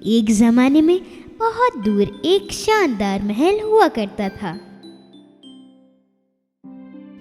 एक जमाने में बहुत दूर एक शानदार महल हुआ करता था।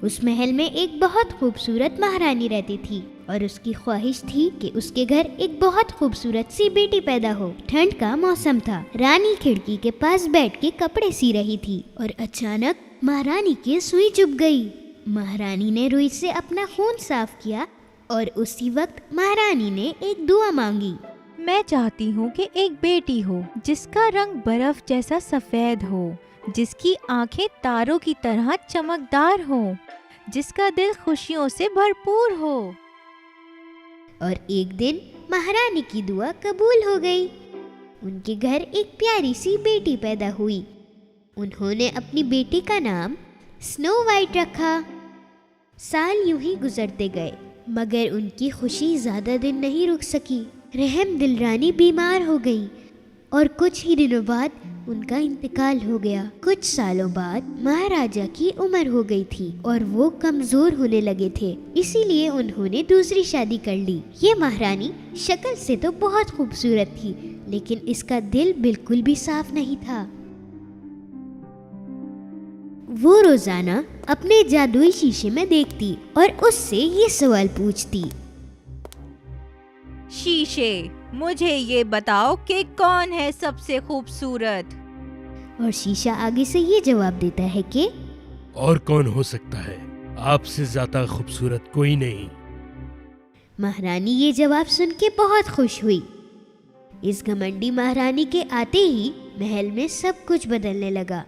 उस महल में एक बहुत खूबसूरत महारानी रहती थी और उसकी ख्वाहिश थी कि उसके घर एक बहुत खूबसूरत सी बेटी पैदा हो। ठंड का मौसम था। रानी खिड़की के पास बैठ के कपड़े सी रही थी और अचानक महारानी की सुई चुभ गई। महारानी ने रुई से अपना खून साफ किया और उसी वक्त महारानी ने एक दुआ मांगी। मैं चाहती हूँ कि एक बेटी हो जिसका रंग बर्फ जैसा सफेद हो, जिसकी आंखें तारों की तरह चमकदार हो, जिसका दिल खुशियों से भरपूर हो। और एक दिन महारानी की दुआ कबूल हो गई। उनके घर एक प्यारी सी बेटी पैदा हुई। उन्होंने अपनी बेटी का नाम स्नो वाइट रखा। साल यूं ही गुजरते गए मगर उनकी खुशी ज्यादा दिन नहीं रुक सकी। रहम दिल रानी बीमार हो गई और कुछ ही दिनों बाद उनका इंतकाल हो गया। कुछ सालों बाद महाराजा की उम्र हो गई थी और वो कमजोर होने लगे थे, इसीलिए उन्होंने दूसरी शादी कर ली। ये महारानी शक्ल से तो बहुत खूबसूरत थी, लेकिन इसका दिल बिल्कुल भी साफ नहीं था। वो रोजाना अपने जादुई शीशे में देखती और उससे ये सवाल पूछती, शीशे, मुझे ये बताओ कि कौन है सबसे खूबसूरत? और शीशा आगे से ये जवाब देता है कि और कौन हो सकता है, आपसे ज्यादा खूबसूरत कोई नहीं। महारानी ये जवाब सुन के बहुत खुश हुई। इस घमंडी महारानी के आते ही महल में सब कुछ बदलने लगा।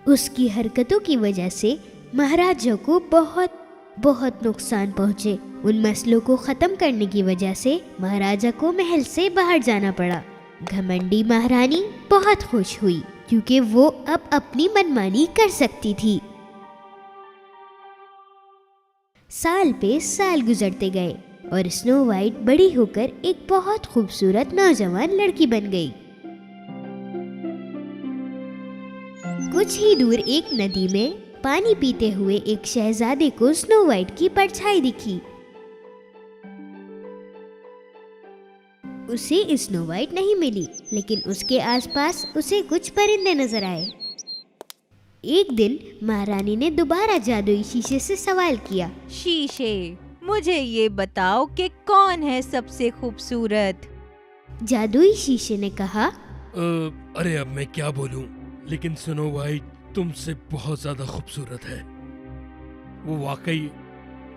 उसकी हरकतों की वजह से महाराजा को बहुत बहुत नुकसान पहुंचे। उन मसलों को खत्म करने की वजह से महाराजा को महल से बाहर जाना पड़ा। घमंडी महारानी बहुत खुश हुई क्योंकि वो अब अपनी मनमानी कर सकती थी। साल पे साल गुजरते गए और स्नो वाइट बड़ी होकर एक बहुत खूबसूरत नौजवान लड़की बन गई। कुछ ही दूर एक नदी में पानी पीते हुए एक शहजादे को स्नो वाइट की परछाई दिखी। उसे स्नो वाइट नहीं मिली, लेकिन उसके आसपास उसे कुछ परिंदे नजर आए। एक दिन महारानी ने दोबारा जादुई शीशे से सवाल किया, शीशे, मुझे ये बताओ कि कौन है सबसे खूबसूरत? जादुई शीशे ने कहा, अरे अब मैं क्या बोलूं, लेकिन स्नो वाइट तुमसे बहुत ज्यादा खूबसूरत है। वो वाकई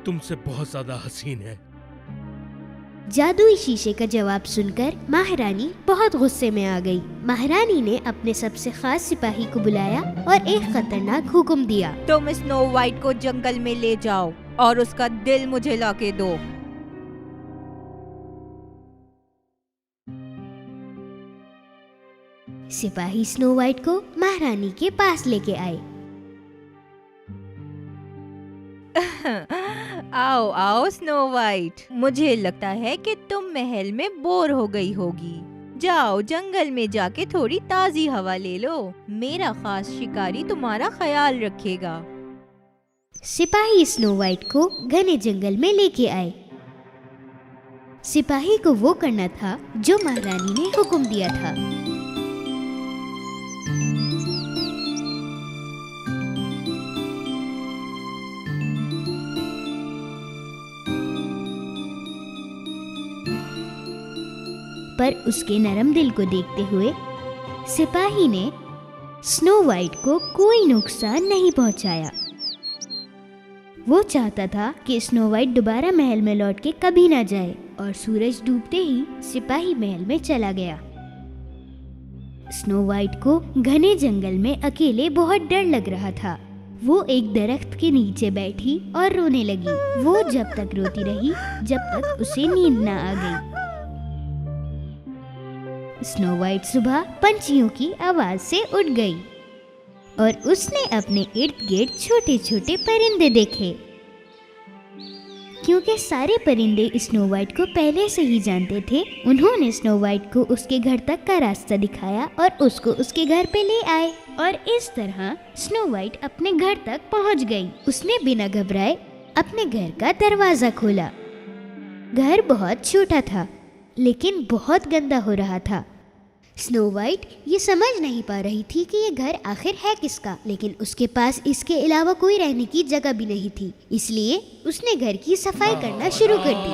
तुमसे बहुत ज्यादा हसीन है। जादुई शीशे का जवाब सुनकर महारानी बहुत गुस्से में आ गई। महारानी ने अपने सबसे खास सिपाही को बुलाया और एक खतरनाक हुक्म दिया, तुम स्नो वाइट को जंगल में ले जाओ और उसका दिल मुझे लाके दो। सिपाही स्नो वाइट को महारानी के पास लेके आए। आओ आओ स्नो वाइट, मुझे लगता है कि तुम महल में बोर हो गई होगी। जाओ जंगल में जाके थोड़ी ताजी हवा ले लो। मेरा खास शिकारी तुम्हारा ख्याल रखेगा। सिपाही स्नो वाइट को घने जंगल में लेके आए। सिपाही को वो करना था जो महारानी ने हुक्म दिया था। पर उसके नरम दिल को देखते हुए सिपाही ने स्नो वाइट को कोई नुकसान नहीं पहुंचाया। वो चाहता था कि स्नो वाइट दोबारा महल में लौट के कभी ना जाए। और सूरज डूबते ही सिपाही महल में चला गया। स्नो वाइट को घने जंगल में अकेले बहुत डर लग रहा था। वो एक दरख्त के नीचे बैठी और रोने लगी। वो जब तक रोती रही जब तक उसे नींद ना आ गई। स्नो वाइट सुबह पंछियों की आवाज से उठ गई और उसने अपने इर्द गिर्द छोटे छोटे परिंदे देखे। क्योंकि सारे परिंदे स्नो वाइट को पहले से ही जानते थे, उन्होंने स्नो वाइट को उसके घर तक का रास्ता दिखाया और उसको उसके घर पे ले आए। और इस तरह स्नो वाइट अपने घर तक पहुंच गई। उसने बिना घबराए अपने घर का दरवाजा खोला। घर बहुत छोटा था लेकिन बहुत गंदा हो रहा था। स्नो वाइट ये समझ नहीं पा रही थी कि ये घर आखिर है किसका, लेकिन उसके पास इसके अलावा कोई रहने की जगह भी नहीं थी, इसलिए उसने घर की सफाई करना शुरू कर दी।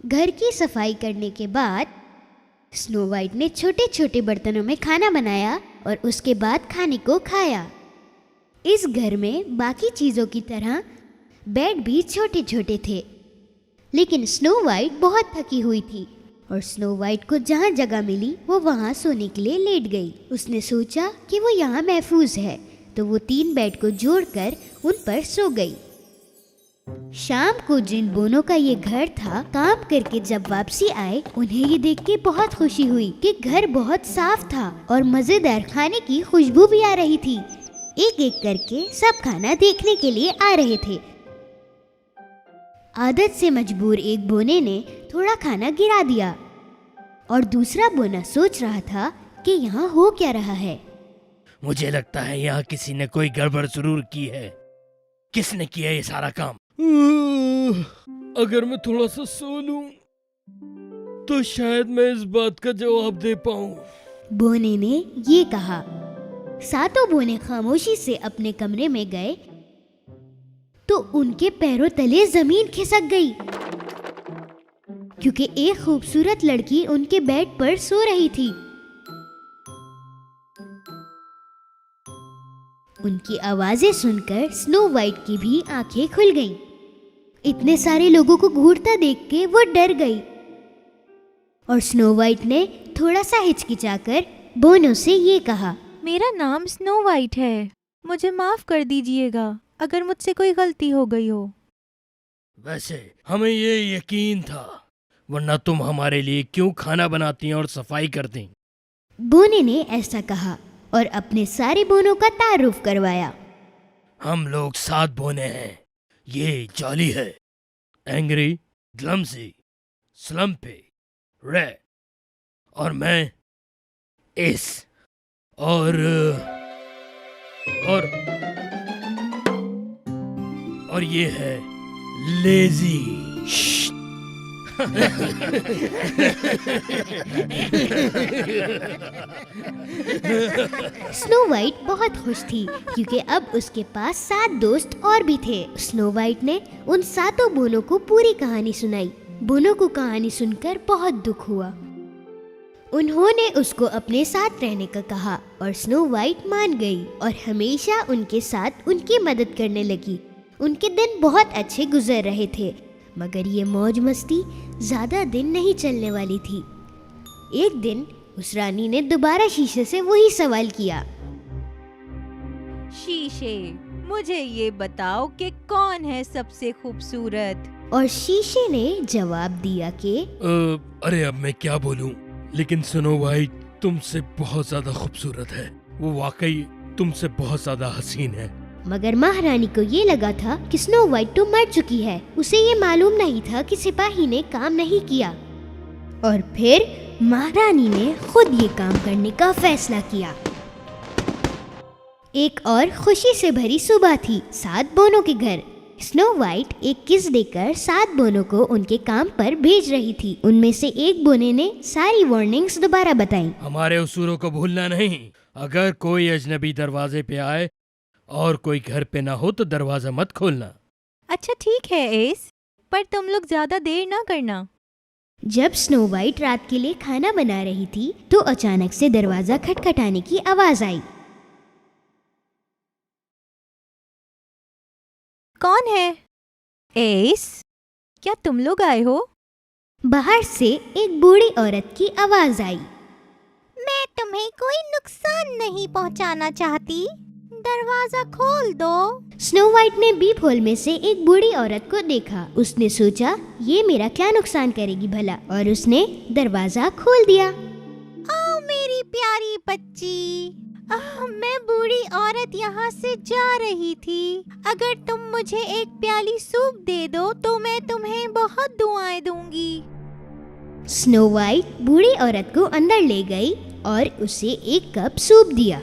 घर की सफाई करने के बाद स्नो वाइट ने छोटे छोटे बर्तनों में खाना बनाया और उसके बाद खाने को खाया। इस घर में बाकी चीज़ों की तरह बेड भी छोटे छोटे थे, लेकिन स्नो वाइट बहुत थकी हुई थी और स्नो वाइट को जहाँ जगह मिली वो वहाँ सोने के लिए लेट गई। उसने सोचा कि वो यहाँ महफूज है, तो वो 3 बेड को जोड़कर उन पर सो गई। शाम को जिन बोनों का ये घर था, काम करके जब वापसी आए, उन्हें ये देख के बहुत खुशी हुई कि घर बहुत साफ था और मजेदार खाने की खुशबू भी आ रही थी। एक एक करके सब खाना देखने के लिए आ रहे थे। आदत से मजबूर एक बोने ने थोड़ा खाना गिरा दिया और दूसरा बोना सोच रहा था कि यहाँ हो क्या रहा है। मुझे लगता है यहाँ किसी ने कोई गड़बड़ जरूर की है। किसने किया ये सारा काम? अगर मैं थोड़ा सा सो लूं, तो शायद मैं इस बात का जवाब दे पाऊं। बोने ने ये कहा। सातों बोने खामोशी से अपने कमरे में गए तो उनके पैरों तले जमीन खिसक गई, क्योंकि एक खूबसूरत लड़की उनके बेड पर सो रही थी। उनकी आवाजें सुनकर स्नो वाइट की भी आंखें खुल गईं। इतने सारे लोगों को घूरता देख के वो डर गई और स्नो वाइट ने थोड़ा सा हिचकिचाकर बोनो से ये कहा, मेरा नाम स्नो वाइट है, मुझे माफ कर दीजिएगा अगर मुझसे कोई गलती हो गई हो। वैसे हमें ये यकीन था, वरना तुम हमारे लिए क्यों खाना बनाती और सफाई करती? बोने ने ऐसा कहा और अपने सारे बोनों का तारुफ करवाया। हम लोग 7 बोने हैं। ये जॉली है, एंग्री, ग्लम्सी, स्लम्पी, रे और मैं एस और ये है लेजी। स्नो वाइट बहुत खुश थी क्योंकि अब उसके पास 7 दोस्त और भी थे। स्नो वाइट ने उन 7 बोनों को पूरी कहानी सुनाई। बोनों को कहानी सुनकर बहुत दुख हुआ। उन्होंने उसको अपने साथ रहने का कहा और स्नो वाइट मान गई और हमेशा उनके साथ उनकी मदद करने लगी। उनके दिन बहुत अच्छे गुजर रहे थे, मगर ये मौज मस्ती ज्यादा दिन नहीं चलने वाली थी। एक दिन उस रानी ने दोबारा शीशे से वही सवाल किया, शीशे, मुझे ये बताओ कि कौन है सबसे खूबसूरत? और शीशे ने जवाब दिया कि अरे अब मैं क्या बोलूं, लेकिन स्नो वाइट तुमसे बहुत ज्यादा खूबसूरत है। वो वाकई तुमसे बहुत ज्यादा हसीन है। मगर महारानी को ये लगा था कि स्नो वाइट तो मर चुकी है। उसे ये मालूम नहीं था कि सिपाही ने काम नहीं किया और फिर महारानी ने खुद ये काम करने का फैसला किया। एक और खुशी से भरी सुबह थी। 7 बोनों के घर। स्नो वाइट एक किस देकर 7 बोनों को उनके काम पर भेज रही थी। उनमें से एक बोने ने सारी वार्निंग्स दोबारा बताई। हमारे उसूलों को भूलना नहीं। अगर कोई अजनबी दरवाजे पे आए और कोई घर पे ना हो तो दरवाजा मत खोलना। अच्छा ठीक है एस, पर तुम लोग ज्यादा देर ना करना। जब स्नो वाइट रात के लिए खाना बना रही थी तो अचानक से दरवाजा खटखटाने की आवाज आई। कौन है? एस, क्या तुम लोग आए हो? बाहर से एक बूढ़ी औरत की आवाज आई। मैं तुम्हें कोई नुकसान नहीं पहुंचाना चाहती, दरवाजा खोल दो। स्नो वाइट ने बीप होल में से एक बूढ़ी औरत को देखा। उसने सोचा ये मेरा क्या नुकसान करेगी भला, और उसने दरवाजा खोल दिया। आओ मेरी प्यारी बच्ची, मैं बूढ़ी औरत यहाँ से जा रही थी। अगर तुम मुझे एक प्याली सूप दे दो तो मैं तुम्हें बहुत दुआएं दूंगी। स्नो वाइट बूढ़ी औरत को अंदर ले गई और उसे एक कप सूप दिया।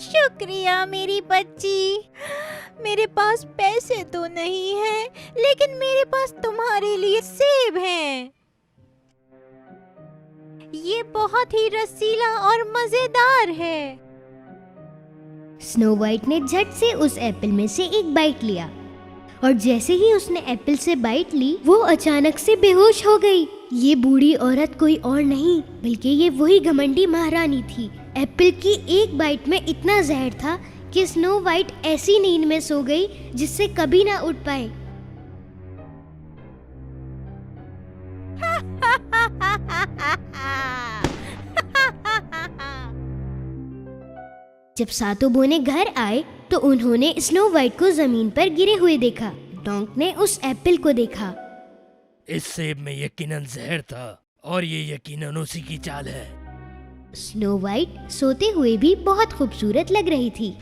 शुक्रिया मेरी बच्ची। मेरे पास पैसे तो नहीं हैं, लेकिन मेरे पास तुम्हारे लिए सेब हैं। ये बहुत ही रसीला और मजेदार है। स्नो वाइट ने झट से उस एप्पल में से एक बाइट लिया और जैसे ही उसने एप्पल से बाइट ली वो अचानक से बेहोश हो गई। ये बूढ़ी औरत कोई और नहीं बल्कि ये वही घमंडी महारानी थी। एप्पल की एक बाइट में इतना जहर था कि स्नो वाइट ऐसी नींद में सो गई जिससे कभी ना उठ पाए। जब सातों बोने घर आए तो उन्होंने स्नो वाइट को जमीन पर गिरे हुए देखा। डोंक ने उस एप्पल को देखा। इस सेब में यकीनन जहर था और ये यकीनन उसी की चाल है। स्नो वाइट सोते हुए भी बहुत खूबसूरत लग रही थी।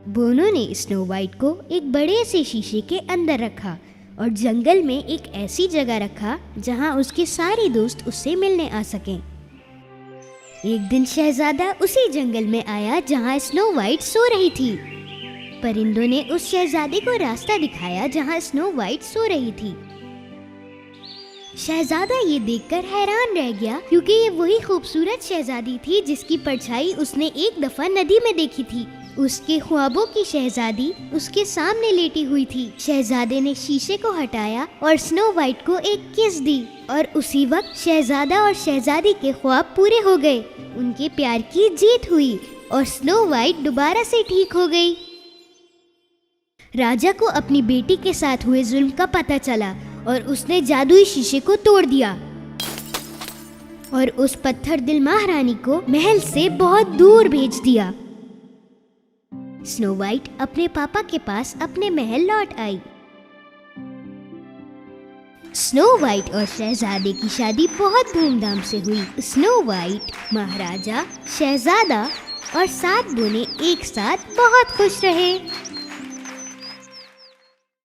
बोनो ने स्नो वाइट को एक बड़े से शीशे के अंदर रखा और जंगल में एक ऐसी जगह रखा जहां उसके सारे दोस्त उससे मिलने आ सकें। एक दिन शहजादा उसी जंगल में आया जहां स्नो वाइट सो रही थी। परिंदों ने उस शहजादे को रास्ता दिखाया जहां स्नो वाइट सो रही थी। शहजादा ये देखकर हैरान रह गया क्योंकि ये वही खूबसूरत शहजादी थी जिसकी परछाई उसने एक दफा नदी में देखी थी। उसके ख्वाबों की शहजादी उसके सामने लेटी हुई थी। शहजादे ने शीशे को हटाया और स्नो वाइट को एक किस दी और उसी वक्त शहजादा और शहजादी के ख्वाब पूरे हो गए। उनके प्यार की जीत हुई और स्नो वाइट दोबारा से ठीक हो गई। राजा को अपनी बेटी के साथ हुए जुल्म का पता चला और उसने जादुई शीशे को तोड़ दिया और उस पत्थर दिल महारानी को महल से बहुत दूर भेज दिया। स्नो वाइट अपने पापा के पास अपने महल लौट आई। स्नो वाइट और शहजादे की शादी बहुत धूमधाम से हुई। स्नो वाइट, महाराजा, शहजादा और 7 बोने एक साथ बहुत खुश रहे।